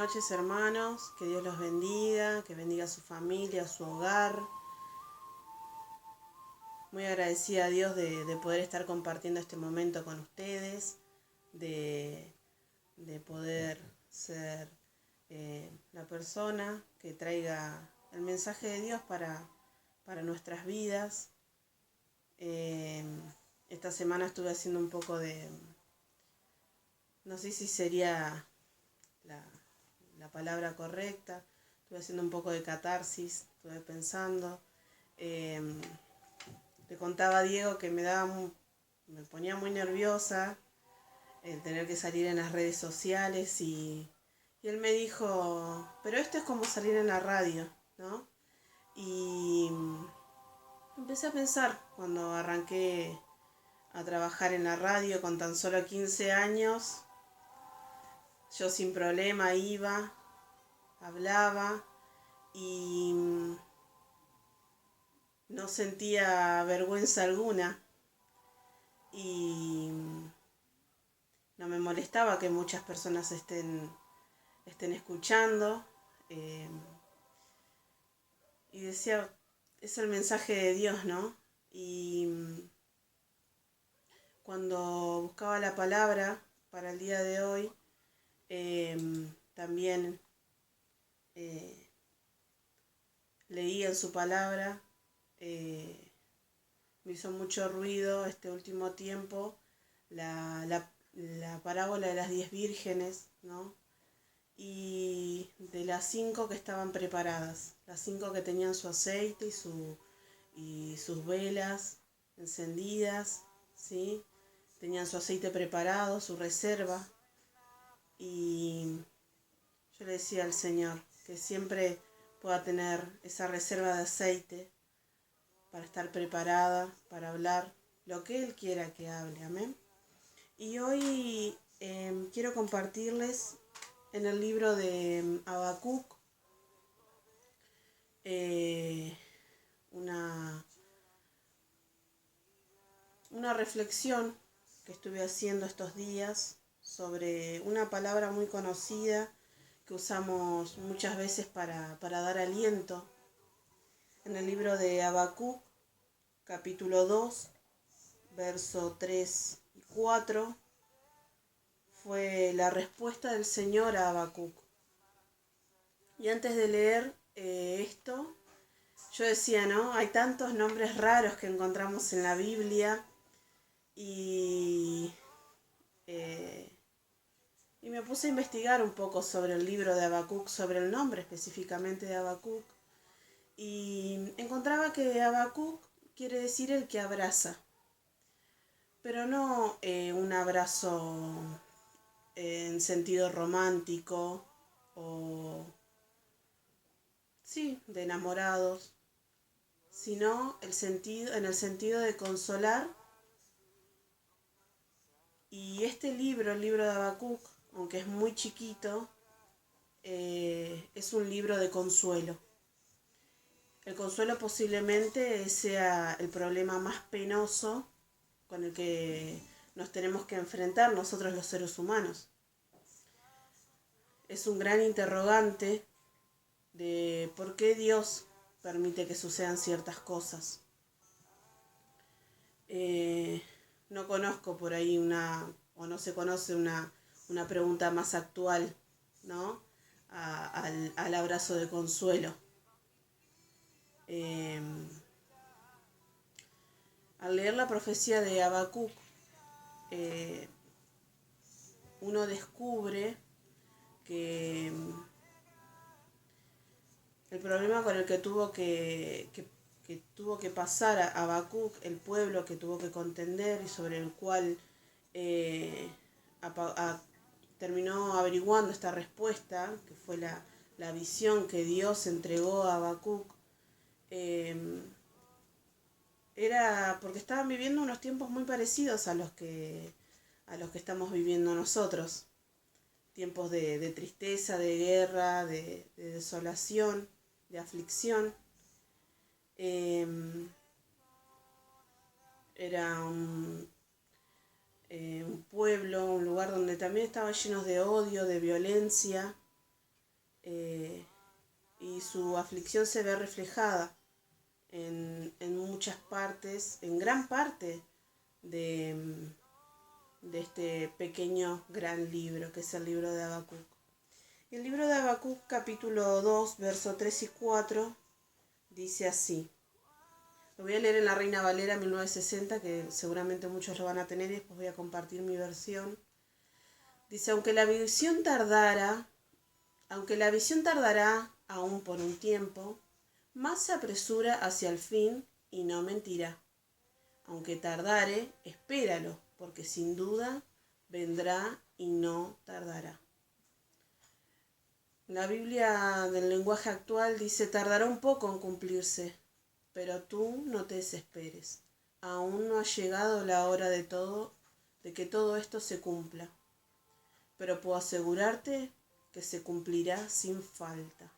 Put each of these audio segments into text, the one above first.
noches, hermanos, que Dios los bendiga, que bendiga a su familia, a su hogar. Muy agradecida a Dios de poder estar compartiendo este momento con ustedes, de poder ser la persona que traiga el mensaje de Dios para nuestras vidas. Esta semana estuve haciendo un poco de, no sé si sería la palabra correcta, estuve haciendo un poco de catarsis, estuve pensando. Le contaba a Diego que me ponía muy nerviosa el tener que salir en las redes sociales y él me dijo, pero esto es como salir en la radio, ¿no? Y empecé a pensar cuando arranqué a trabajar en la radio con tan solo 15 años, yo sin problema iba, hablaba y no sentía vergüenza alguna y no me molestaba que muchas personas estén escuchando y decía, es el mensaje de Dios, ¿no? Y cuando buscaba la palabra para el día de hoy, también leí en su palabra. Me hizo mucho ruido este último tiempo la parábola de las 10 vírgenes, ¿no? Y de las 5 que estaban preparadas, las 5 que tenían su aceite y sus velas encendidas, ¿sí? Tenían su aceite preparado, su reserva, y yo le decía al Señor que siempre pueda tener esa reserva de aceite para estar preparada, para hablar lo que Él quiera que hable, amén. Y hoy quiero compartirles en el libro de Habacuc una reflexión que estuve haciendo estos días sobre una palabra muy conocida que usamos muchas veces para dar aliento. En el libro de Habacuc, capítulo 2, verso 3 y 4, fue la respuesta del Señor a Habacuc. Y antes de leer esto, yo decía, ¿no? Hay tantos nombres raros que encontramos en la Biblia y me puse a investigar un poco sobre el libro de Habacuc, sobre el nombre específicamente de Habacuc, y encontraba que Habacuc quiere decir el que abraza, pero no un abrazo en sentido romántico o, sí, de enamorados, sino en el sentido de consolar. Y este libro, el libro de Habacuc, aunque es muy chiquito, es un libro de consuelo. El consuelo posiblemente sea el problema más penoso con el que nos tenemos que enfrentar nosotros los seres humanos. Es un gran interrogante de por qué Dios permite que sucedan ciertas cosas. No conozco por ahí o no se conoce una pregunta más actual, ¿no? Al abrazo de consuelo. Al leer la profecía de Habacuc, uno descubre que el problema con el que tuvo que pasar a Habacuc, el pueblo que tuvo que contender y sobre el cual terminó averiguando esta respuesta, que fue la visión que Dios entregó a Habacuc, era porque estaban viviendo unos tiempos muy parecidos a los que estamos viviendo nosotros. Tiempos de tristeza, de guerra, de desolación, de aflicción. Era un pueblo, un lugar donde también estaba lleno de odio, de violencia, y su aflicción se ve reflejada en muchas partes, en gran parte de este pequeño gran libro que es el libro de Habacuc. El libro de Habacuc capítulo 2, versos 3 y 4 dice así. Lo voy a leer en la Reina Valera 1960, que seguramente muchos lo van a tener, y después voy a compartir mi versión. Dice, aunque la visión tardará aún por un tiempo, más se apresura hacia el fin y no mentirá. Aunque tardare, espéralo, porque sin duda vendrá y no tardará. La Biblia del lenguaje actual dice, tardará un poco en cumplirse, pero tú no te desesperes. Aún no ha llegado la hora de que todo esto se cumpla. Pero puedo asegurarte que se cumplirá sin falta.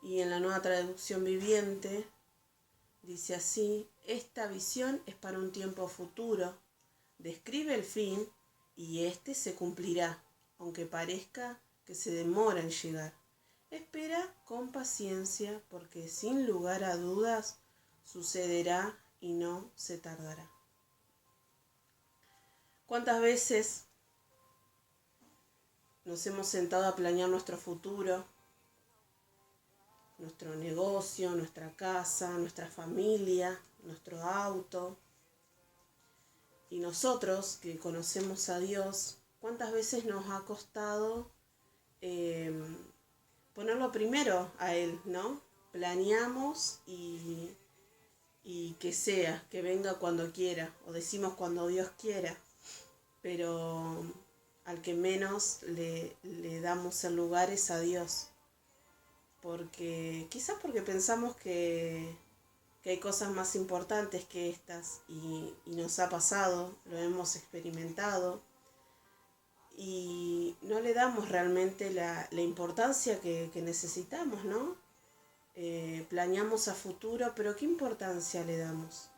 Y en la Nueva Traducción Viviente dice así, esta visión es para un tiempo futuro, describe el fin y éste se cumplirá, aunque parezca que se demora en llegar. Espera con paciencia porque sin lugar a dudas sucederá y no se tardará. ¿Cuántas veces nos hemos sentado a planear nuestro futuro, nuestro negocio, nuestra casa, nuestra familia, nuestro auto? Y nosotros que conocemos a Dios, ¿cuántas veces nos ha costado ponerlo primero a Él, ¿no? Planeamos y que venga cuando quiera, o decimos cuando Dios quiera, pero al que menos le damos el lugar es a Dios, quizás porque pensamos que hay cosas más importantes que estas y nos ha pasado, lo hemos experimentado y no le damos realmente la importancia que necesitamos, ¿no? Planeamos a futuro, pero ¿qué importancia le damos?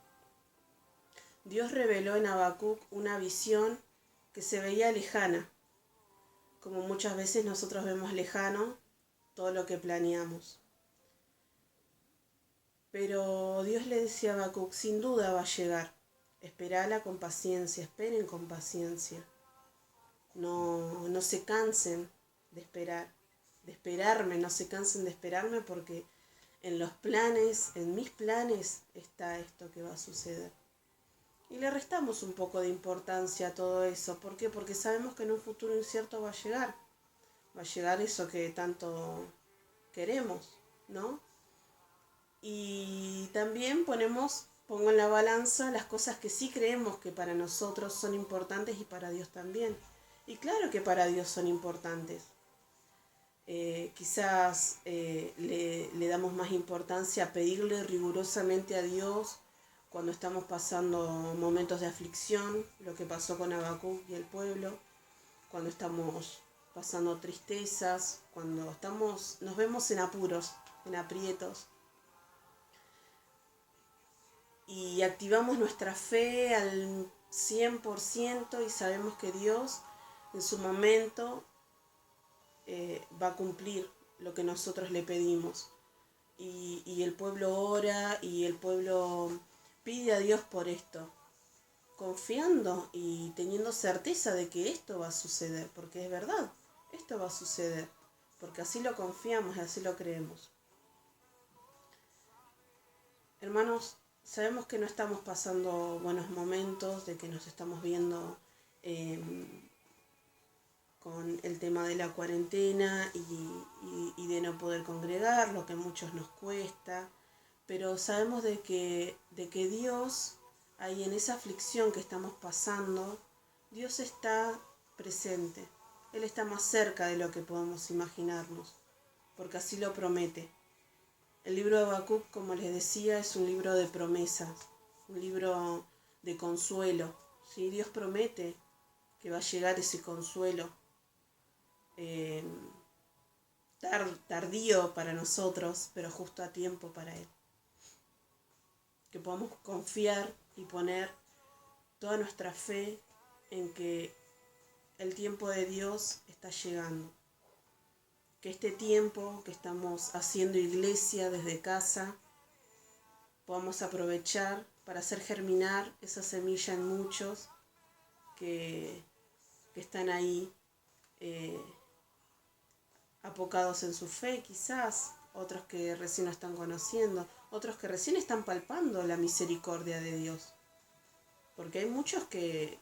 Dios reveló en Habacuc una visión que se veía lejana, como muchas veces nosotros vemos lejano todo lo que planeamos. Pero Dios le decía a Habacuc, sin duda va a llegar, esperala con paciencia, esperen con paciencia, no se cansen de esperarme, no se cansen de esperarme porque en mis planes está esto que va a suceder. Y le restamos un poco de importancia a todo eso. ¿Por qué? Porque sabemos que en un futuro incierto va a llegar eso que tanto queremos, ¿no? Y también pongo en la balanza las cosas que sí creemos que para nosotros son importantes y para Dios también. Y claro que para Dios son importantes. Quizás le damos más importancia a pedirle rigurosamente a Dios cuando estamos pasando momentos de aflicción, lo que pasó con Habacuc y el pueblo, cuando estamos pasando tristezas, cuando nos vemos en apuros, en aprietos, y activamos nuestra fe al 100% y sabemos que Dios en su momento va a cumplir lo que nosotros le pedimos. Y el pueblo ora y el pueblo pide a Dios por esto, confiando y teniendo certeza de que esto va a suceder, porque es verdad, esto va a suceder, porque así lo confiamos y así lo creemos. Hermanos, sabemos que no estamos pasando buenos momentos, de que nos estamos viendo con el tema de la cuarentena y de no poder congregar, lo que a muchos nos cuesta, pero sabemos de que Dios, ahí en esa aflicción que estamos pasando, Dios está presente. Él está más cerca de lo que podemos imaginarnos, porque así lo promete. El libro de Habacuc, como les decía, es un libro de promesas, un libro de consuelo. ¿Sí? Dios promete que va a llegar ese consuelo tardío para nosotros, pero justo a tiempo para Él. Que podamos confiar y poner toda nuestra fe en que el tiempo de Dios está llegando. que este tiempo que estamos haciendo iglesia desde casa, podamos aprovechar para hacer germinar esa semilla en muchos que están ahí apocados en su fe quizás, otros que recién lo están conociendo, otros que recién están palpando la misericordia de Dios. Porque hay muchos que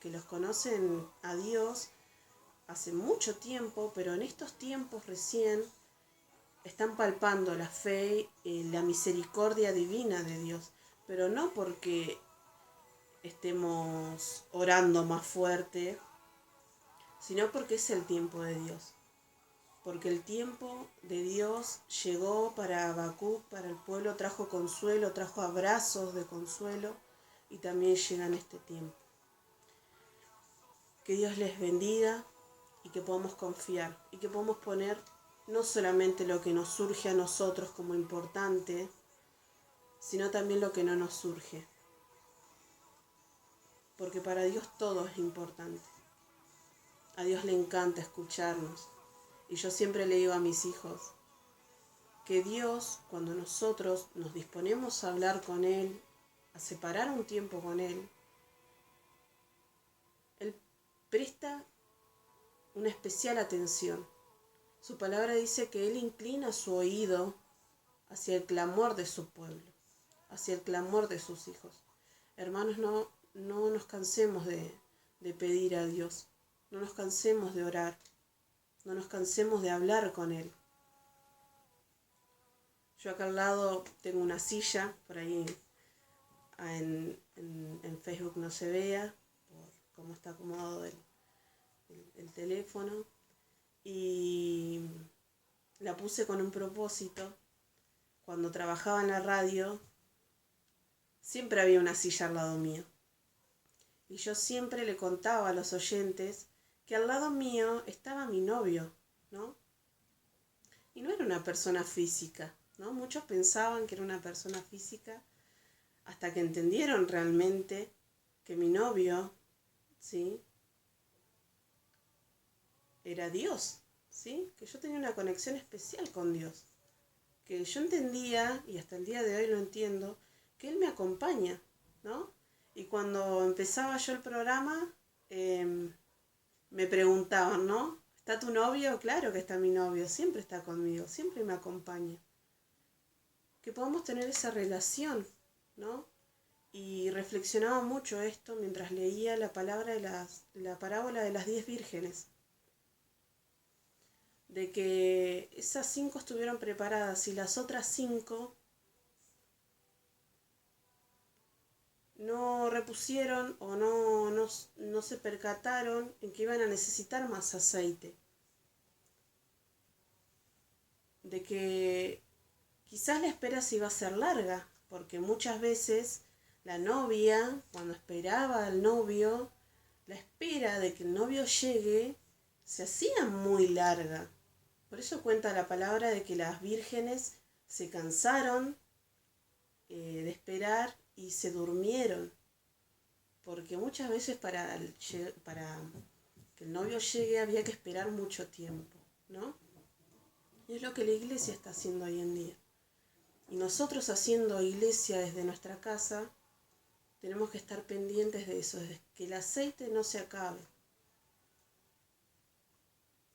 los conocen a Dios hace mucho tiempo, pero en estos tiempos recién están palpando la fe y la misericordia divina de Dios. Pero no porque estemos orando más fuerte, sino porque es el tiempo de Dios. Porque el tiempo de Dios llegó para Habacuc, para el pueblo, trajo consuelo, trajo abrazos de consuelo, y también llega en este tiempo. Que Dios les bendiga y que podamos confiar y que podamos poner no solamente lo que nos surge a nosotros como importante, sino también lo que no nos surge. Porque para Dios todo es importante. A Dios le encanta escucharnos. Y yo siempre le digo a mis hijos que Dios, cuando nosotros nos disponemos a hablar con Él, a separar un tiempo con Él presta una especial atención. Su palabra dice que Él inclina su oído hacia el clamor de su pueblo, hacia el clamor de sus hijos. Hermanos, no nos cansemos de pedir a Dios, no nos cansemos de orar, no nos cansemos de hablar con Él. Yo acá al lado tengo una silla, por ahí en Facebook no se vea, por cómo está acomodado el teléfono, y la puse con un propósito. Cuando trabajaba en la radio, siempre había una silla al lado mío. Y yo siempre le contaba a los oyentes que al lado mío estaba mi novio, ¿no? Y no era una persona física, ¿no? Muchos pensaban que era una persona física hasta que entendieron realmente que mi novio, ¿sí?, era Dios, ¿sí? Que yo tenía una conexión especial con Dios. Que yo entendía, y hasta el día de hoy lo entiendo, que Él me acompaña, ¿no? Y cuando empezaba yo el programa, me preguntaban, ¿no? ¿Está tu novio? Claro que está mi novio, siempre está conmigo, siempre me acompaña. Que podamos tener esa relación, ¿no? Y reflexionaba mucho esto mientras leía la parábola de las 10 vírgenes. De que esas 5 estuvieron preparadas y las otras 5 no repusieron o no se percataron en que iban a necesitar más aceite. De que quizás la espera se iba a hacer larga, porque muchas veces la novia, cuando esperaba al novio, la espera de que el novio llegue se hacía muy larga. Por eso cuenta la palabra de que las vírgenes se cansaron de esperar y se durmieron. Porque muchas veces para que el novio llegue había que esperar mucho tiempo, ¿no? Y es lo que la iglesia está haciendo hoy en día. Y nosotros haciendo iglesia desde nuestra casa, tenemos que estar pendientes de eso, de que el aceite no se acabe.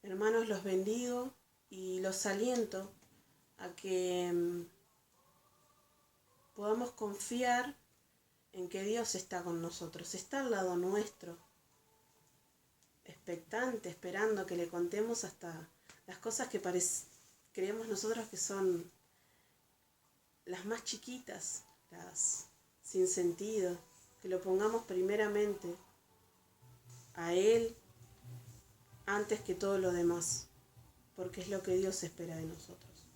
Hermanos, los bendigo y los aliento a que podamos confiar en que Dios está con nosotros, está al lado nuestro, expectante, esperando que le contemos hasta las cosas que creemos nosotros que son las más chiquitas, las sin sentido, que lo pongamos primeramente a Él antes que todo lo demás, porque es lo que Dios espera de nosotros.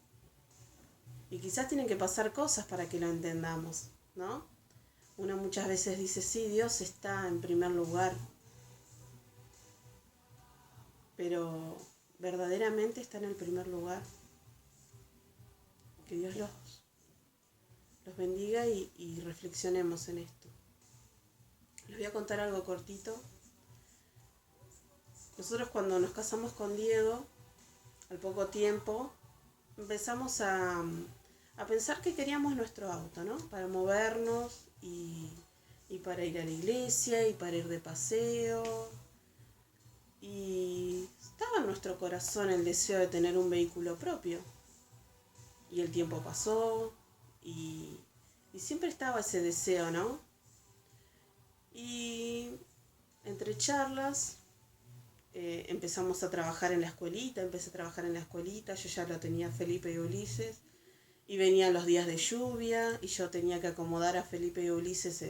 Y quizás tienen que pasar cosas para que lo entendamos, ¿no? Uno muchas veces dice, sí, Dios está en primer lugar, pero verdaderamente está en el primer lugar. Que Dios los bendiga y reflexionemos en esto. Les voy a contar algo cortito. Nosotros cuando nos casamos con Diego, al poco tiempo, empezamos a pensar que queríamos nuestro auto, ¿no? Para movernos y para ir a la iglesia y para ir de paseo. Y estaba en nuestro corazón el deseo de tener un vehículo propio. Y el tiempo pasó y, y siempre estaba ese deseo, ¿no? Y entre charlas empezamos a trabajar en la escuelita, empecé a trabajar en la escuelita, yo ya lo tenía Felipe y Ulises, y venían los días de lluvia, y yo tenía que acomodar a Felipe y Ulises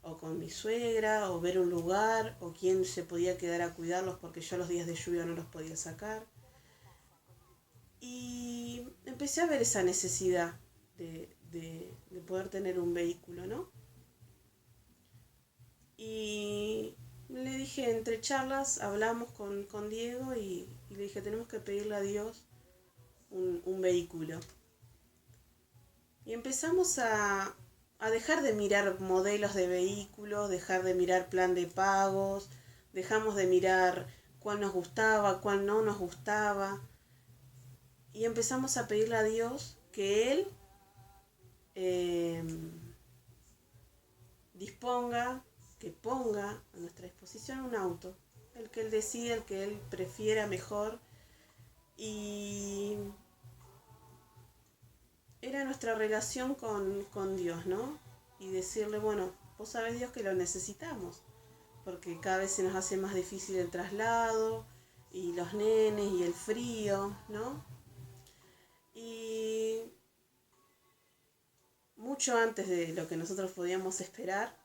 o con mi suegra, o ver un lugar, o quién se podía quedar a cuidarlos, porque yo los días de lluvia no los podía sacar. Y empecé a ver esa necesidad de poder tener un vehículo, ¿no? Y le dije, entre charlas, hablamos con Diego y le dije, tenemos que pedirle a Dios un vehículo. Y empezamos a dejar de mirar modelos de vehículos, dejar de mirar plan de pagos, dejamos de mirar cuál nos gustaba, cuál no nos gustaba. Y empezamos a pedirle a Dios que Él eh, disponga, que ponga a nuestra disposición un auto, el que Él decida, el que Él prefiera mejor. Y era nuestra relación con Dios, ¿no? Y decirle, bueno, vos sabés, Dios, que lo necesitamos, porque cada vez se nos hace más difícil el traslado, y los nenes, y el frío, ¿no? Y mucho antes de lo que nosotros podíamos esperar,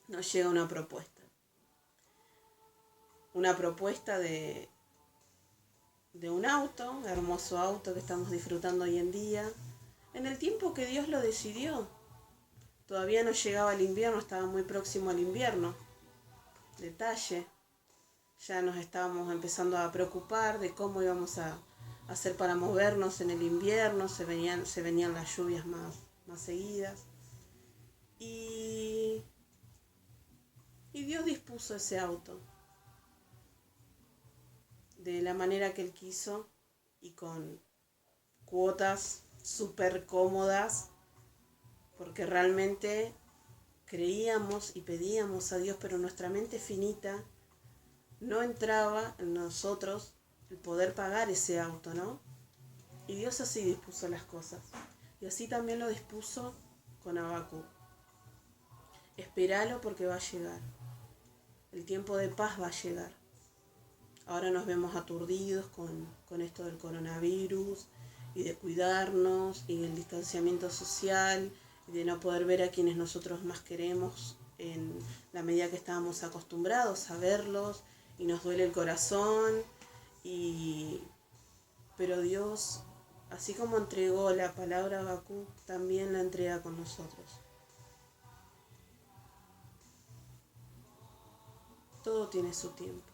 nos llega una propuesta. Una propuesta de un auto, hermoso auto que estamos disfrutando hoy en día, en el tiempo que Dios lo decidió. Todavía no llegaba el invierno, estaba muy próximo al invierno. Detalle, ya nos estábamos empezando a preocupar de cómo íbamos a hacer para movernos en el invierno, se venían las lluvias más seguidas. Y Dios dispuso ese auto de la manera que Él quiso y con cuotas súper cómodas, porque realmente creíamos y pedíamos a Dios, pero nuestra mente finita no entraba en nosotros el poder pagar ese auto, ¿no? Y Dios así dispuso las cosas. Y así también lo dispuso con Habacuc. Esperalo porque va a llegar. El tiempo de paz va a llegar. Ahora nos vemos aturdidos con esto del coronavirus y de cuidarnos y del distanciamiento social y de no poder ver a quienes nosotros más queremos en la medida que estábamos acostumbrados a verlos, y nos duele el corazón. Pero Dios, así como entregó la palabra a Habacuc, también la entrega con nosotros. Todo tiene su tiempo.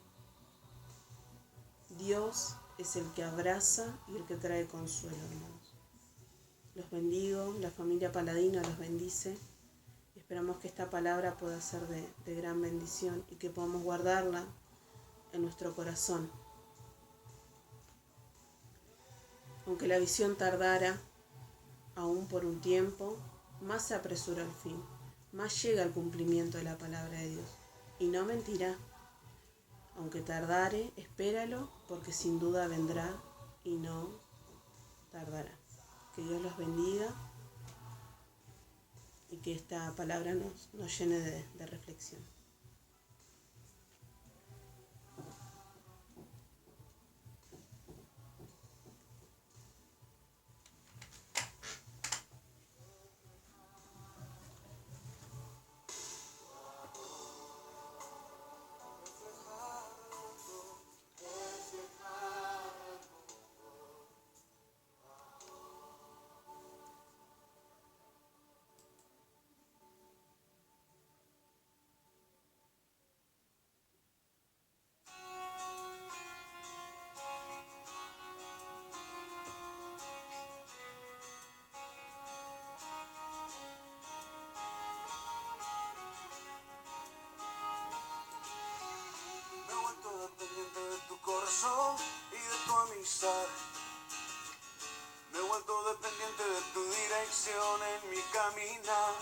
Dios es el que abraza y el que trae consuelo, hermanos. Los bendigo, la familia Paladino los bendice. Esperamos que esta palabra pueda ser de gran bendición y que podamos guardarla en nuestro corazón. Aunque la visión tardara aún por un tiempo, más se apresura el fin, más llega el cumplimiento de la palabra de Dios. Y no mentirá. Aunque tardare, espéralo, porque sin duda vendrá y no tardará. Que Dios los bendiga y que esta palabra nos llene de reflexión. amistad. Me he vuelto dependiente de tu dirección en mi caminar.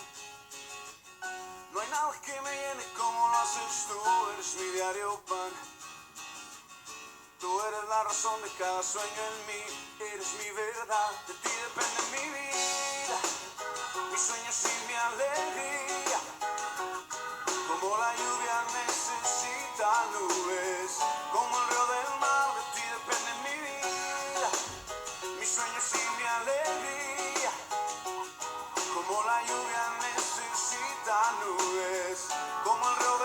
No hay nada que me llene como lo haces tú, eres mi diario pan. Tú eres la razón de cada sueño en mí, eres mi verdad, de ti depende mi vida, mis sueños y mi alegría. Como la lluvia necesita nubes, como el río del mar, de ti depende mi vida, mis sueños y mi alegría. Como la lluvia necesita nubes, como el río